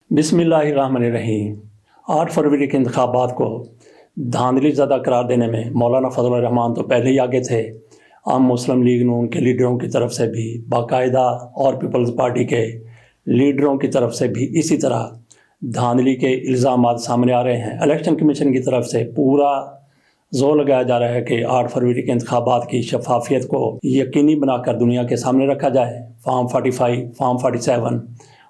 बिस्मिल्लाहिर्रहमानिर्रहीम। 8 फरवरी के इंतखाबात को धांधली ज़्यादा करार देने में मौलाना फजलुर रहमान तो पहले ही आगे थे। आम मुस्लिम लीग नून के लीडरों की तरफ से भी बाकायदा और पीपल्स पार्टी के लीडरों की तरफ से भी इसी तरह धांधली के इल्ज़ामात सामने आ रहे हैं। इलेक्शन कमीशन की तरफ से पूरा जोर लगाया जा रहा है कि 8 फरवरी के इंतखाबात की शफाफियत को यकीनी बनाकर दुनिया के सामने रखा जाए। फॉर्म 45, फॉर्म 47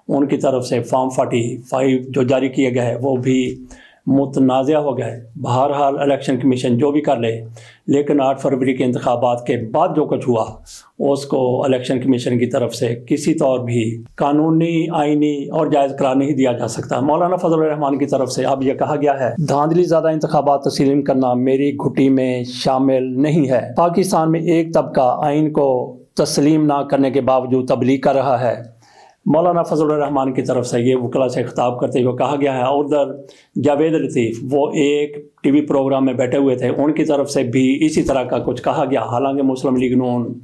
उनकी तरफ से फॉर्म 45 जो जारी किए गए हैं वो भी मुतनाज़ा हो गए। बहरहाल इलेक्शन कमीशन जो भी कर ले, लेकिन 8 फरवरी के इंतखाबात के बाद जो कुछ हुआ उसको इलेक्शन कमीशन की तरफ से किसी तौर भी कानूनी, आइनी और जायज़ करार नहीं दिया जा सकता। मौलाना फजलुर रहमान की तरफ से अब यह कहा गया है, धांधली ज़्यादा इंतखाबात तस्लीम करना मेरी घुटी में शामिल नहीं है। पाकिस्तान में एक तबका आइन को तस्लीम ना करने के बावजूद तबलीग कर रहा है। मौलाना फजलुर रहमान की तरफ से ये वकला से खिताब करते हुए कहा गया है। और उधर जावेद लतीफ़ वो एक टीवी प्रोग्राम में बैठे हुए थे, उनकी तरफ से भी इसी तरह का कुछ कहा गया। हालांकि मुस्लिम लीग नून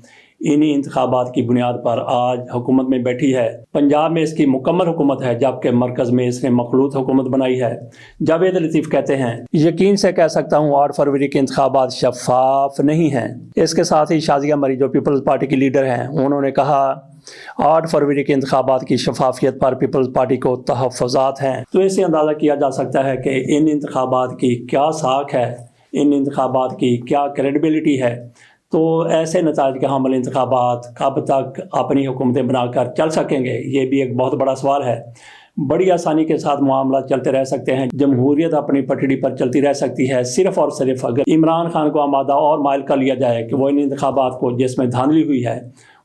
इन्हीं इंतखाबात की बुनियाद पर आज हुकूमत में बैठी है। पंजाब में इसकी मुकम्मल हुकूमत है, जबकि मरकज़ में इसने मखलूत हुकूमत बनाई है। जावेद लतीफ़ कहते हैं, यकीन से कह सकता हूँ 8 फरवरी के इंतखाबात शफाफ नहीं हैं। इसके साथ ही शाजिया मरी जो पीपल्स पार्टी की लीडर हैं, उन्होंने कहा 8 फरवरी के इंतखाबात की शफाफियत पर पीपल्स पार्टी को तहफ़्फ़ुज़ात हैं। तो इससे अंदाज़ा किया जा सकता है कि इन इंतखाबात की क्या साख है, इन इंतखाबात की क्या क्रेडिबिलिटी है। तो ऐसे नताइज के हामिल इंतखाबात कब तक अपनी हुकूमतें बनाकर चल सकेंगे, ये भी एक बहुत बड़ा सवाल है। बड़ी आसानी के साथ मामला चलते रह सकते हैं, जमहूरियत अपनी पटड़ी पर चलती रह सकती है, सिर्फ़ और सिर्फ अगर इमरान खान को आमादा और माइल कर लिया जाए कि वो इन इंतखाबात को जिसमें धांधली हुई है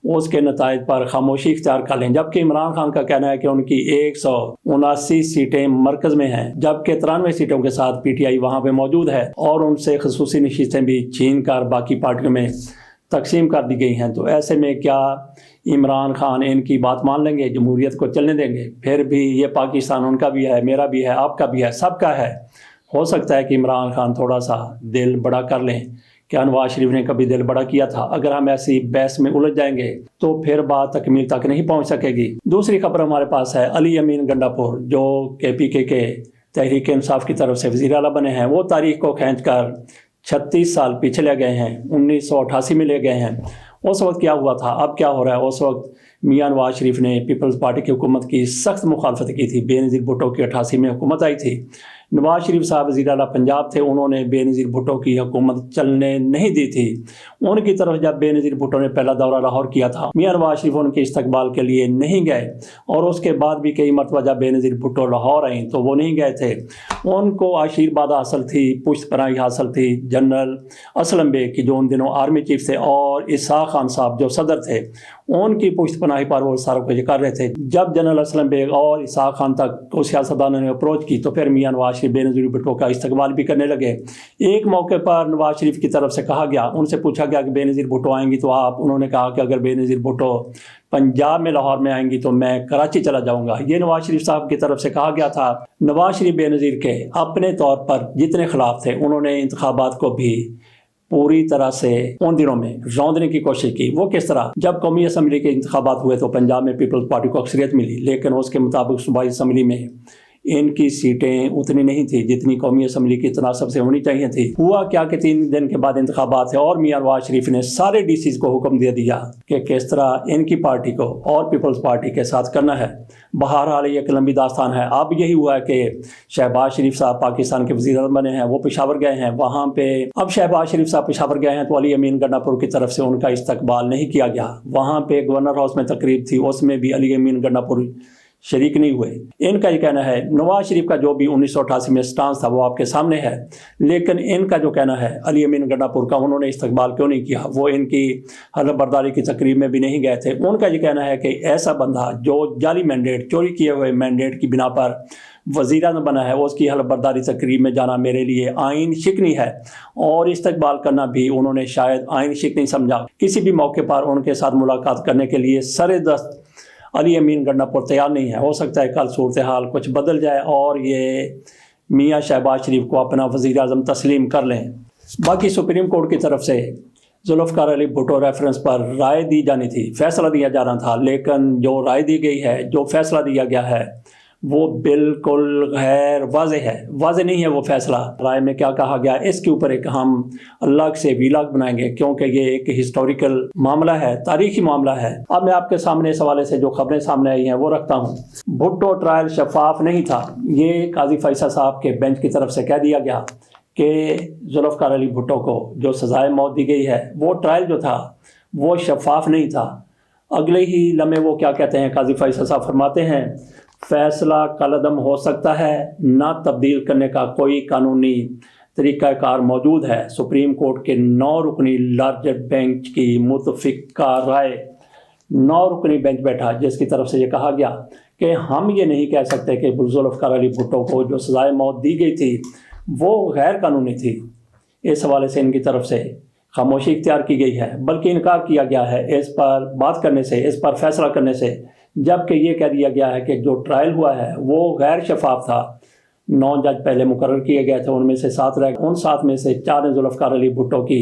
उसके नताइज पर खामोशी इख्तियार कर लें। जबकि इमरान खान का कहना है कि उनकी 179 सीटें मरकज़ में हैं, जबकि 93 सीटों के साथ PTI वहाँ पे मौजूद है और उनसे खसूसी नशीसें भी छीन कर बाकी पार्टियों में तकसीम कर दी गई हैं। तो ऐसे में क्या इमरान खान इनकी बात मान लेंगे, जमहूरियत को चलने देंगे? फिर भी ये पाकिस्तान उनका भी है, मेरा भी है, आपका भी है, सबका है। हो सकता है कि इमरान खान थोड़ा सा दिल बड़ा कर लें। क्या नवाज शरीफ ने कभी दिल बड़ा किया था? अगर हम ऐसी बहस में उलझ जाएंगे तो फिर बात तकमील तक नहीं पहुंच सकेगी। दूसरी खबर हमारे पास है, अली अमीन गंडापुर जो KPK के तहरीक इंसाफ की तरफ से वज़ीर आला बने हैं, वो तारीख को खींच कर 36 साल पीछे ले गए हैं, 1988 में ले गए हैं। उस वक्त क्या हुआ था, अब क्या हो रहा है? उस वक्त मियां नवाज शरीफ ने पीपल्स पार्टी की हुकूमत की सख्त मुखालफत की थी। बेनज़ीर भुट्टो की 88 में हुकूमत आई थी। नवाज शरीफ साहब वज़ीर आला पंजाब थे, उन्होंने बेनज़ीर भुट्टो की हुकूमत चलने नहीं दी थी। उनकी तरफ जब बेनज़ीर भुट्टो ने पहला दौरा लाहौर किया था, मियां नवाज शरीफ उनके इस्तकबाल के लिए नहीं गए और उसके बाद भी कई मरतबा जब बेनज़ीर भुट्टो लाहौर आई तो वो नहीं गए थे। उनको आशीर्वाद हासिल थी, पुश्त पनाही हासिल थी जनरल असलम बेग की जो उन दिनों आर्मी चीफ थे, और इसहाक खान साहब जो सदर थे, उनकी पुश्त पनाही पर वो सारा कुछ कर रहे थे। जब जनरल असलम बेग और इसहाक खान तक उस सियासतदानों ने अप्रोच की तो फिर मियां नवाज शरीफ बेनज़ीर भुट्टो का इस्तकबाल भी करने लगे। एक मौके पर नवाज शरीफ की तरफ से कहा गया, उनसे पूछा गया कि बेनज़ीर भुट्टो आएंगी तो आप, उन्होंने कहा कि अगर बेनज़ीर भुट्टो पंजाब में लाहौर में आएंगी तो मैं कराची चला जाऊंगा। ये नवाज शरीफ साहब की तरफ से कहा गया था। नवाज शरीफ बेनज़ीर के अपने तौर पर जितने खिलाफ थे, उन्होंने इंतखाबात को भी पूरी तरह से उन दिनों में रौंदने की कोशिश की। वो किस तरह? जब कौमी असम्बली के इंतखाबात हुए तो पंजाब में पीपल्स पार्टी को अक्सरियत मिली, लेकिन उसके मुताबिक सूबाई असम्बली में इनकी सीटें उतनी नहीं थी जितनी कौमी असम्बली की तनासब से होनी चाहिए थी। हुआ क्या कि 3 दिन के बाद इंतखाबात थे और मियां नवाज शरीफ ने सारे DCs को हुक्म दे दिया कि किस तरह इनकी पार्टी को और पीपल्स पार्टी के साथ करना है। बहरहाल ये एक लंबी दास्तान है। अब यही हुआ है कि शहबाज शरीफ साहब पाकिस्तान के वज़ीर आज़म बने हैं, वो पेशावर गए हैं। वहाँ पे अब शहबाज शरीफ साहब पेशावर गए हैं तो अली अमीन गंडापुर की तरफ से उनका इस्तकबाल नहीं किया गया। वहाँ पे गवर्नर हाउस में तकरीब थी, उसमें भी अली अमीन गंडापुर शरीक नहीं हुए। इनका ये कहना है, नवाज शरीफ का जो भी 1988 में स्टांस था वो आपके सामने है, लेकिन इनका जो कहना है अली अमीन गंडापुर का, उन्होंने इस्तकबाल क्यों नहीं किया? वो इनकी हलफ बर्दारी की तकरीब में भी नहीं गए थे। उनका ये कहना है कि ऐसा बंदा जो जाली मैंडेट, चोरी किए हुए मैंडेट की बिना पर वज़ीर आज़म बना है, उसकी हलफ बर्दारी तकरीब में जाना मेरे लिए आइन शिकनी है, और इस्तकबाल करना भी उन्होंने शायद आइन शिकनी समझा। किसी भी मौके पर उनके साथ मुलाकात करने के लिए सरे दस्त अली अमीन गंडापुर तैयार नहीं है। हो सकता है कल सूरत हाल कुछ बदल जाए और ये मियां शहबाज शरीफ को अपना वज़ीर आज़म तस्लीम कर लें। बाकी सुप्रीम कोर्ट की तरफ से जुल्फ़िकार अली भुट्टो रेफरेंस पर राय दी जानी थी, फैसला दिया जाना था, लेकिन जो राय दी गई है, जो फैसला दिया गया है, وہ بالکل غیر واضح ہے، واضح نہیں ہے وہ فیصلہ۔ رائے میں کیا کہا گیا اس کے اوپر ایک ہم الگ سے ویلاگ بنائیں گے، کیونکہ یہ ایک ہسٹوریکل معاملہ ہے، تاریخی معاملہ ہے۔ اب میں آپ کے سامنے اس حوالے سے جو خبریں سامنے آئی ہیں وہ رکھتا ہوں۔ بھٹو ٹرائل شفاف نہیں تھا، یہ قاضی فیصل صاحب کے بینچ کی طرف سے کہہ دیا گیا کہ ذوالفقار علی بھٹو کو جو سزائے موت دی گئی ہے وہ ٹرائل جو تھا وہ شفاف نہیں تھا۔ اگلے ہی لمحے وہ کیا کہتے ہیں، قاضی فیصل صاحب فرماتے ہیں فیصلہ کالعدم ہو سکتا ہے، نہ تبدیل کرنے کا کوئی قانونی طریقہ کار موجود ہے۔ سپریم کورٹ کے 9 رکنی لارجر بینچ کی متفقہ رائے، 9 رکنی بینچ بیٹھا جس کی طرف سے یہ کہا گیا کہ ہم یہ نہیں کہہ سکتے کہ ذوالفقار علی بھٹو کو جو سزائے موت دی گئی تھی وہ غیر قانونی تھی۔ اس حوالے سے ان کی طرف سے خاموشی اختیار کی گئی ہے، بلکہ انکار کیا گیا ہے اس پر بات کرنے سے، اس پر فیصلہ کرنے سے، جبکہ یہ کہہ دیا گیا ہے کہ جو ٹرائل ہوا ہے وہ غیر شفاف تھا۔ 9 جج پہلے مقرر کیے گئے تھے، ان میں سے 7 رہ گئے، ان 7 میں سے 4 نے ذوالفقار علی بھٹو کی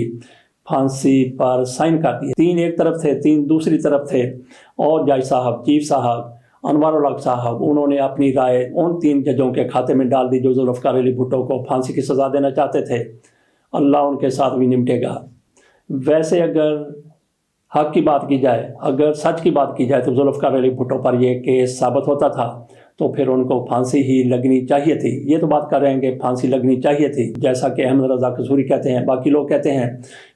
پھانسی پر سائن کر دیے۔ 3 ایک طرف تھے، 3 دوسری طرف تھے، اور جج صاحب، چیف صاحب انوار الحق صاحب، انہوں نے اپنی رائے ان 3 ججوں کے کھاتے میں ڈال دی جو ذوالفقار علی بھٹو کو پھانسی کی سزا دینا چاہتے تھے۔ اللہ ان کے ساتھ بھی نمٹے گا۔ ویسے اگر حق کی بات کی جائے، اگر سچ کی بات کی جائے تو ذوالفقار علی بھٹو پر یہ کیس ثابت ہوتا تھا تو پھر ان کو پھانسی ہی لگنی چاہیے تھی۔ یہ تو بات کر رہے ہیں کہ پھانسی لگنی چاہیے تھی، جیسا کہ احمد رضا قصوری کہتے ہیں، باقی لوگ کہتے ہیں۔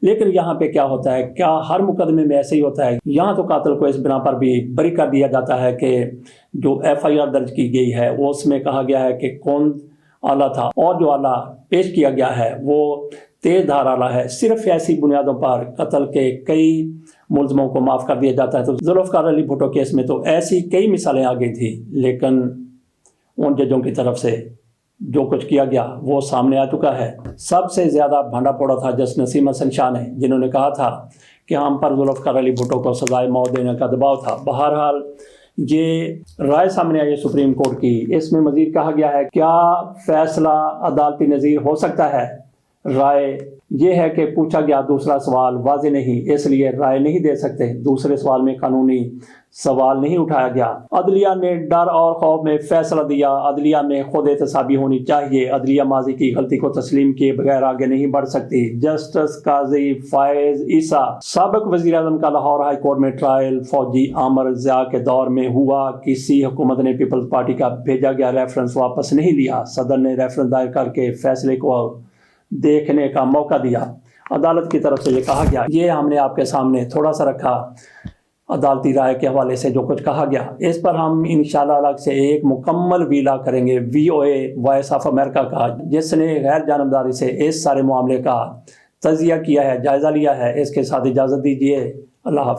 لیکن یہاں پہ کیا ہوتا ہے، کیا ہر مقدمے میں ایسے ہی ہوتا ہے؟ یہاں تو قاتل کو اس بنا پر بھی بری کر دیا جاتا ہے کہ جو FIR درج کی گئی ہے اس میں کہا گیا ہے کہ کون آلہ تھا، اور جو آلہ پیش کیا گیا ہے وہ تیز دھار آلہ ہے۔ صرف ایسی بنیادوں پر قتل کے کئی ملزموں کو معاف کر دیا جاتا ہے۔ تو ذوالفقار علی بھٹو کیس میں تو ایسی کئی مثالیں آ گئی تھیں، لیکن ان ججوں کی طرف سے جو کچھ کیا گیا وہ سامنے آ چکا ہے۔ سب سے زیادہ بھانڈا پھوڑا تھا جسٹس نسیم حسن شاہ نے، جنہوں نے کہا تھا کہ ہم پر ذوالفقار علی بھٹو کو سزائے موت دینے کا دباؤ تھا۔ بہرحال یہ رائے سامنے آئی ہے سپریم کورٹ کی، اس میں مزید کہا گیا ہے کیا فیصلہ عدالتی نظیر ہو سکتا ہے؟ رائے یہ ہے کہ پوچھا گیا دوسرا سوال واضح نہیں، اس لیے رائے نہیں دے سکتے۔ دوسرے سوال میں قانونی سوال نہیں اٹھایا گیا۔ عدلیہ نے ڈر اور خوف میں فیصلہ دیا، عدلیہ میں خود احتسابی ہونی چاہیے، عدلیہ ماضی کی غلطی کو تسلیم کیے بغیر آگے نہیں بڑھ سکتی۔ جسٹس قاضی فائز عیسیٰ، سابق وزیر اعظم کا لاہور ہائی کورٹ میں ٹرائل فوجی عامر ضیاء کے دور میں ہوا، کسی حکومت نے پیپلز پارٹی کا بھیجا گیا ریفرنس واپس نہیں لیا، صدر نے ریفرنس دائر کر کے فیصلے کو دیکھنے کا موقع دیا۔ عدالت کی طرف سے یہ کہا گیا، یہ ہم نے آپ کے سامنے تھوڑا سا رکھا عدالتی رائے کے حوالے سے جو کچھ کہا گیا۔ اس پر ہم انشاءاللہ الگ سے ایک مکمل ویلا کریں گے VOA وائس آف امریکہ کا، جس نے غیر جانبداری سے اس سارے معاملے کا تجزیہ کیا ہے، جائزہ لیا ہے۔ اس کے ساتھ اجازت دیجیے، اللہ حافظ۔